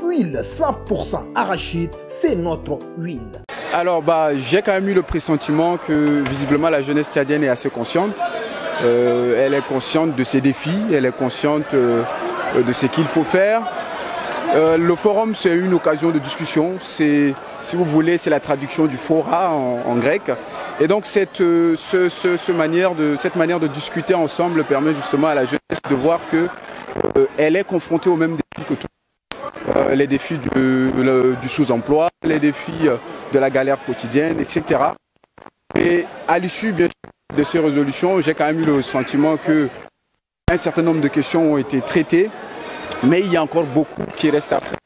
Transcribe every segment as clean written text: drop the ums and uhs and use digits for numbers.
huile 100% arachide, c'est notre huile. Alors j'ai quand même eu le pressentiment que visiblement la jeunesse tchadienne est assez consciente. Elle est consciente de ses défis, elle est consciente de ce qu'il faut faire. Le forum, c'est une occasion de discussion, si vous voulez, c'est la traduction du fora en grec. Et donc cette manière de discuter ensemble permet justement à la jeunesse de voir qu'elle est confrontée aux mêmes défis que tout. Les défis du sous-emploi, les défis de la galère quotidienne, etc. Et à l'issue de ces résolutions, j'ai quand même eu le sentiment qu'un certain nombre de questions ont été traitées, mais il y a encore beaucoup qui reste à faire.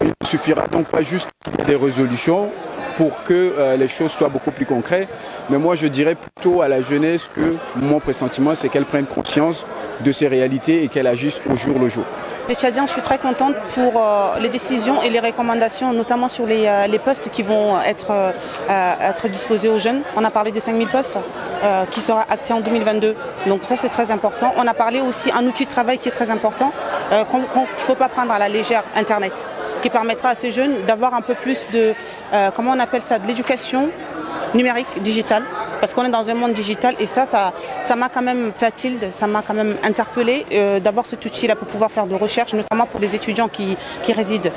Il ne suffira donc pas juste des résolutions pour que les choses soient beaucoup plus concrètes, mais moi je dirais plutôt à la jeunesse que mon pressentiment c'est qu'elle prenne conscience de ces réalités et qu'elle agisse au jour le jour. Les Tchadiens, je suis très contente pour les décisions et les recommandations, notamment sur les postes qui vont être disposés aux jeunes. On a parlé des 5000 postes qui sera acté en 2022. Donc ça, c'est très important. On a parlé aussi d'un outil de travail qui est très important, qu'il ne faut pas prendre à la légère, Internet, qui permettra à ces jeunes d'avoir un peu plus de, comment on appelle ça, de l'éducation numérique, digitale, parce qu'on est dans un monde digital et ça m'a quand même fait tilt, ça m'a quand même interpellé d'avoir cet outil-là pour pouvoir faire de recherche, notamment pour les étudiants qui résident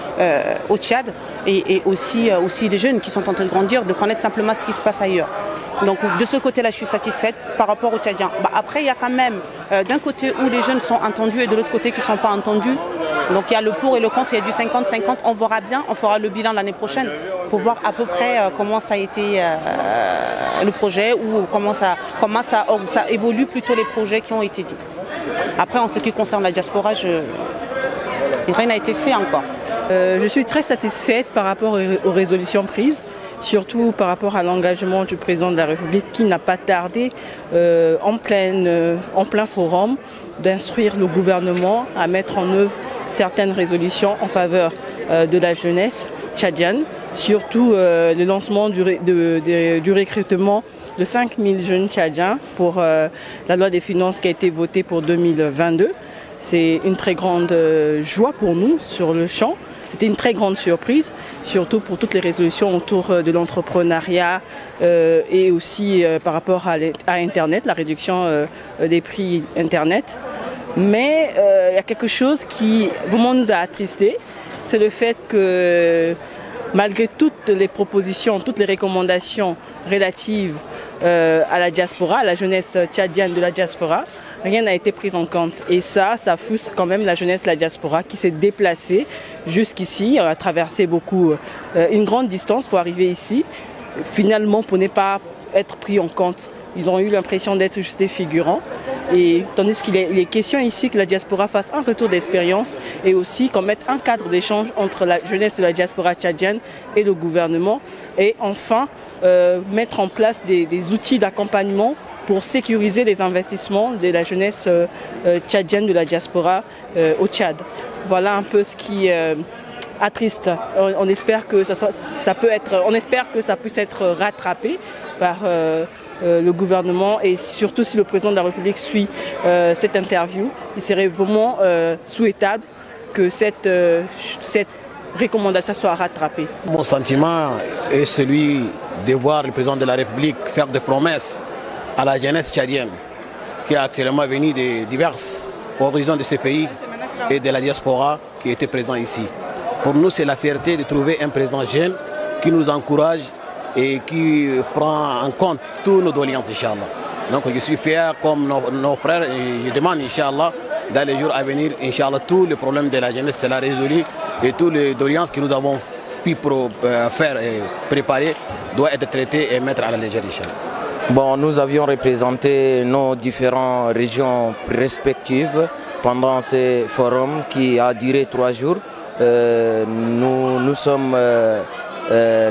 au Tchad et aussi des jeunes qui sont en train de grandir, de connaître simplement ce qui se passe ailleurs. Donc de ce côté-là, je suis satisfaite par rapport aux Tchadiens. Après, il y a quand même d'un côté où les jeunes sont entendus et de l'autre côté qui ne sont pas entendus. Donc il y a le pour et le contre, il y a du 50-50, on verra bien, on fera le bilan l'année prochaine pour voir à peu près comment ça a été le projet ou comment ça évolue plutôt les projets qui ont été dits. Après, en ce qui concerne la diaspora, rien n'a été fait encore. Je suis très satisfaite par rapport aux résolutions prises, surtout par rapport à l'engagement du président de la République qui n'a pas tardé en plein forum d'instruire le gouvernement à mettre en œuvre certaines résolutions en faveur de la jeunesse tchadienne, surtout le lancement du recrutement de 5000 jeunes tchadiens pour la loi des finances qui a été votée pour 2022. C'est une très grande joie pour nous sur le champ. C'était une très grande surprise, surtout pour toutes les résolutions autour de l'entrepreneuriat et aussi par rapport à Internet, la réduction des prix Internet. Mais il y a quelque chose qui vraiment nous a attristés, c'est le fait que malgré toutes les propositions, toutes les recommandations relatives à la diaspora, à la jeunesse tchadienne de la diaspora, rien n'a été pris en compte. Et ça frustre quand même la jeunesse de la diaspora qui s'est déplacée jusqu'ici. On a traversé une grande distance pour arriver ici, finalement pour ne pas être pris en compte. Ils ont eu l'impression d'être juste des figurants. Et tandis qu'il est question ici que la diaspora fasse un retour d'expérience et aussi qu'on mette un cadre d'échange entre la jeunesse de la diaspora tchadienne et le gouvernement. Et enfin, mettre en place des outils d'accompagnement pour sécuriser les investissements de la jeunesse tchadienne de la diaspora au Tchad. Voilà un peu ce qui attriste. On espère que on espère que ça puisse être rattrapé par le gouvernement et surtout si le président de la République suit cette interview, il serait vraiment souhaitable que cette recommandation soit rattrapée. Mon sentiment est celui de voir le président de la République faire des promesses à la jeunesse tchadienne qui est actuellement venue de divers horizons de ce pays et de la diaspora qui était présent ici. Pour nous, c'est la fierté de trouver un président jeune qui nous encourage et qui prend en compte tous nos doléances, Inch'Allah. Donc je suis fier comme nos frères et je demande, Inch'Allah, dans les jours à venir, Inch'Allah, tous les problèmes de la jeunesse sera résolu et tous les doléances que nous avons pu faire et préparer doivent être traités et mettre à la légère, Inch'Allah. Bon, nous avions représenté nos différentes régions respectives pendant ce forum qui a duré 3 jours. Nous sommes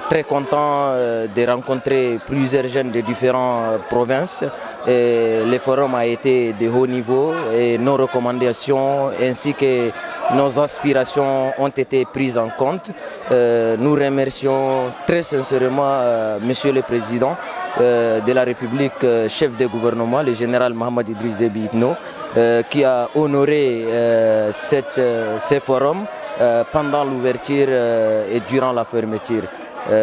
très contents de rencontrer plusieurs jeunes de différentes provinces. Le forum a été de haut niveau et nos recommandations ainsi que nos aspirations ont été prises en compte. Nous remercions très sincèrement Monsieur le Président de la République, chef de gouvernement, le général Mohamed Idriss Déby Itno, qui a honoré ce forum pendant l'ouverture et durant la fermeture.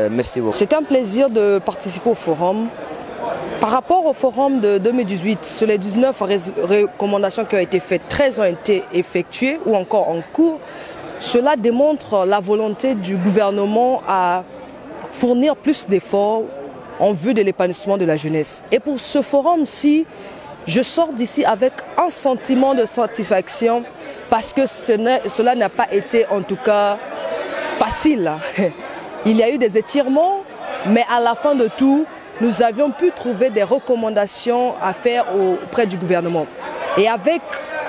Merci beaucoup. C'est un plaisir de participer au forum. Par rapport au forum de 2018, sur les 19 recommandations qui ont été faites, 13 ont été effectuées ou encore en cours. Cela démontre la volonté du gouvernement à fournir plus d'efforts en vue de l'épanouissement de la jeunesse. Et pour ce forum-ci, je sors d'ici avec un sentiment de satisfaction parce que cela n'a pas été en tout cas facile. Il y a eu des étirements, mais à la fin de tout, nous avions pu trouver des recommandations à faire auprès du gouvernement. Et avec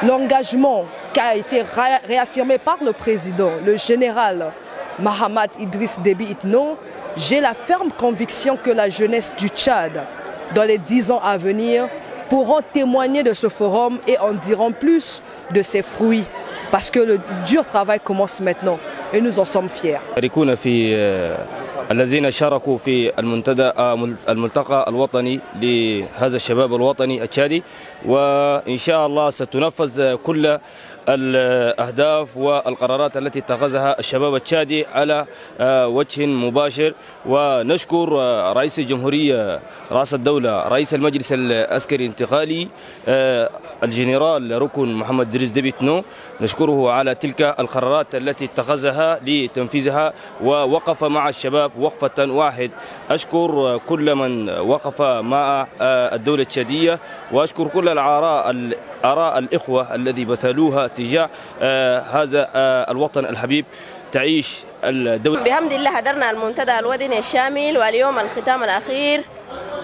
l'engagement qui a été réaffirmé par le président, le général Mahamat Idriss Déby Itno, j'ai la ferme conviction que la jeunesse du Tchad, dans les 10 ans à venir, pourront témoigner de ce forum et en diront plus de ses fruits. Parce que le dur travail commence maintenant et nous en sommes fiers. الذين شاركوا في الملتقى الوطني لهذا الشباب الوطني التشادي، وإن شاء الله ستنفذ كل الأهداف والقرارات التي اتخذها الشباب التشادي على وجه مباشر. ونشكر رئيس الجمهورية رئيس الدولة رئيس المجلس العسكري الانتقالي الجنرال ركن محمد إدريس ديبي إتنو، نشكره على تلك القرارات التي اتخذها لتنفيذها ووقف مع الشباب وقفة واحد. أشكر كل من وقف مع الدولة التشادية، وأشكر كل آراء الإخوة الذي بذلوها تجاه هذا الوطن الحبيب. تعيش الدولة. بحمد الله حضرنا المنتدى الوطني الشامل، واليوم الختام الأخير،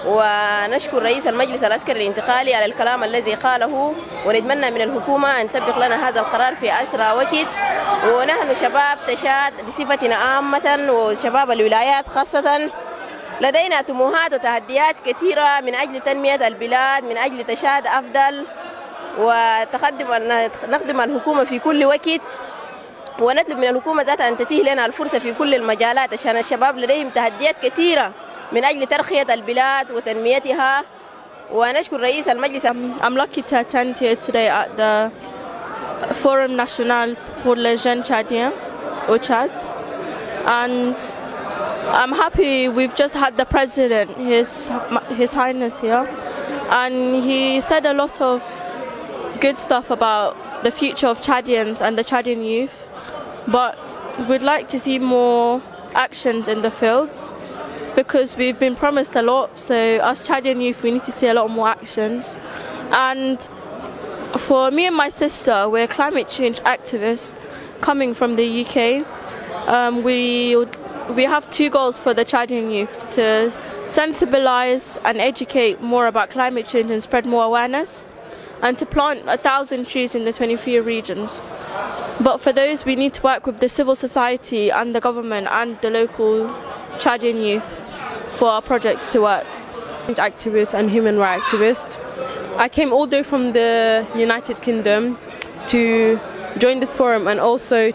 ونشكر رئيس المجلس العسكري الانتقالي على الكلام الذي قاله، ونتمنى من الحكومة أن تطبق لنا هذا القرار في أسرع وقت. ونحن شباب تشاد بصفتنا عامة وشباب الولايات خاصة لدينا طموحات وتحديات كثيرة من أجل تنمية البلاد، من أجل تشاد أفضل ونخدم الحكومة في كل وقت، ونطلب من الحكومة ذاتها أن تتيح لنا الفرصة في كل المجالات عشان الشباب لديهم تحديات كثيرة من أجل ترقية البلاد وتنميتها. ونشكر رئيس المجلس. I'm lucky to attend here today at the Forum National pour les Jeunes Tchadiens au Tchad, and I'm happy we've just had the President, His Highness here, and he said a lot of good stuff about the future of Chadians and the Chadian youth, but we'd like to see more actions in the fields because we've been promised a lot. So as Chadian youth, we need to see a lot more actions. And for me and my sister, we're climate change activists coming from the UK. We have two goals for the Chadian youth: to sensibilize and educate more about climate change and spread more awareness, and to plant 1,000 trees in the 23 regions. But for those, we need to work with the civil society and the government and the local Chadian youth for our projects to work. Activist and human rights activist. I came all the way from the United Kingdom to join this forum, and also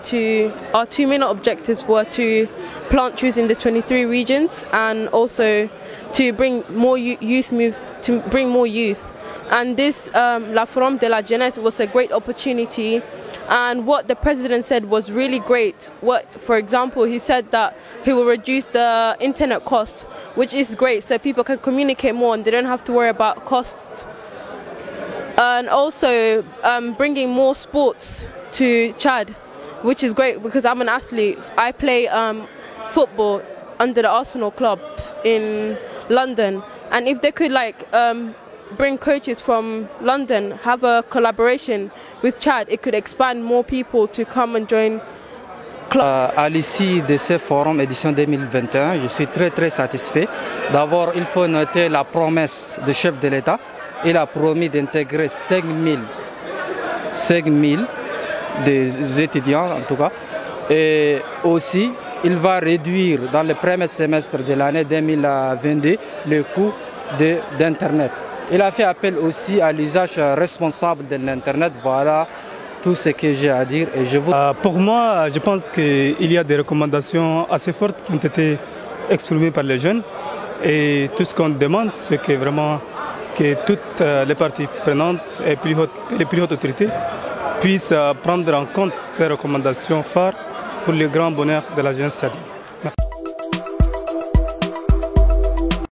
our two main objectives were to plant trees in the 23 regions and also to bring more youth. And this La Forum de la Jeunesse was a great opportunity, and what the President said was really great. For example, he said that he will reduce the internet costs, which is great, so people can communicate more and they don't have to worry about costs. And also bringing more sports to Chad, which is great because I'm an athlete. I play football under the Arsenal club in London, and if they could bring coaches from London, have a collaboration with Chad, it could expand more people to come and join. À l'issue de ce forum édition 2021, je suis très satisfait. D'abord, il faut noter la promesse du chef de l'État. Il a promis d'intégrer 5 000 des étudiants en tout cas. Et aussi, il va réduire dans le premier semestre de l'année 2022 le coût d'Internet. Il a fait appel aussi à l'usage responsable de l'Internet. Voilà tout ce que j'ai à dire. Et pour moi, je pense qu'il y a des recommandations assez fortes qui ont été exprimées par les jeunes. Et tout ce qu'on demande, c'est que vraiment que toutes les parties prenantes et les plus hautes autorités puissent prendre en compte ces recommandations phares pour le grand bonheur de la jeunesse tchadienne.